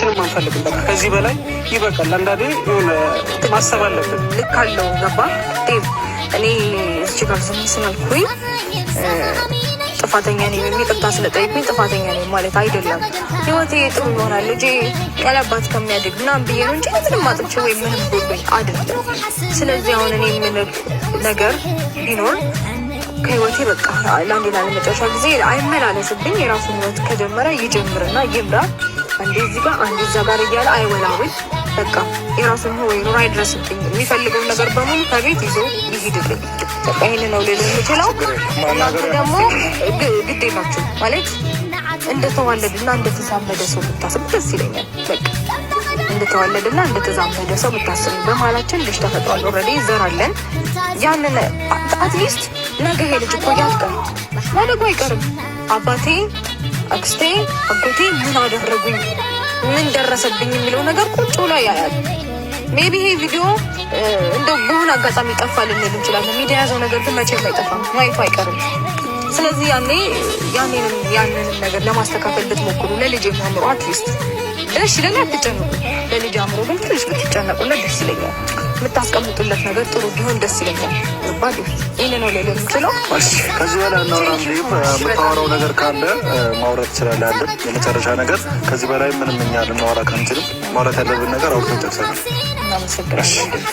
ሁለታችንም አንፈልግም። በቃ ከዚህ በላይ ይበቃል። አንዳንዴ የሆነ ማሰብ አለብን። ልክ አለው ገባ ዴቭ። እኔ እዚህ ጋር ዝም ስላልኩኝ ጥፋተኛ ነኝ ይቅርታ ስለጠየቁኝ ጥፋተኛ ነኝ ማለት አይደለም። ህይወቴ ጥሩ ይሆናል ልጄ ያለባት ከሚያድግ ምናምን ብዬ ነው እንጂ ምንም አጥቼ ወይ ምንም ጎልኝ አይደለም። ስለዚህ አሁን እኔ የምልህ ነገር ቢኖር ከህይወቴ በቃ ለአንዴና ለመጨረሻ ጊዜ አይመላለስብኝ። የራሱን ህይወት ከጀመረ ይጀምርና ይምራ። አንዴ እዚህ ጋር አንዴ እዛ ጋር እያለ አይወላውል። በቃ የራሱን ወይ ኑሮ አይድረስብኝ። የሚፈልገውን ነገር በሙሉ ከቤት ይዞ ይሄድልኝ። በቃ ይህን ነው ልል የምችለው። እናንተ ደግሞ ግዴ ናችሁ ማለት እንደተዋለድና እንደተዛመደ ሰው ብታስብ ደስ ይለኛል። በቃ እንደተዋለድና እንደተዛመደ ሰው ብታስብ። በመሀላችን ልጅ ተፈጥሯል። ኦልሬዲ ዘራለን። ያንን አትሊስት ነገ ይሄ ልጅ እኮ ያድጋል፣ ማደጉ አይቀርም። አባቴ፣ አክስቴ፣ አጎቴ ምን አደረጉኝ፣ ምን ደረሰብኝ የሚለው ነገር ቁጭ ብሎ ያያል። ሜቢ ይሄ ቪዲዮ እንደው በሆነ አጋጣሚ ይጠፋል ልንል እንችላለን። ሚዲያ ያዘው ነገር ግን መቼም አይጠፋም፣ ማየቱ አይቀርም። ስለዚህ ያንንም ነገር ለማስተካከል ብትሞክሩ ለልጅ የሚያምሩ አትሊስት ደስ ይለኛል። አትጨነቁ። ለልጅ አምሮ ግን ትንሽ ብትጨነቁለት ደስ ይለኛል። የምታስቀምጡለት ነገር ጥሩ ቢሆን ደስ ይለኛል። ባዲ ይህን ነው ሌላ የምችለው። ከዚህ በላይ እናወራም። የምታወራው ነገር ካለ ማውራት ትችላለህ። የመጨረሻ ነገር ከዚህ በላይ ምንም እኛ ልናወራ ከምችልም ማውራት ያለብን ነገር አውርተን ጨርሰናል። እናመሰግናለን።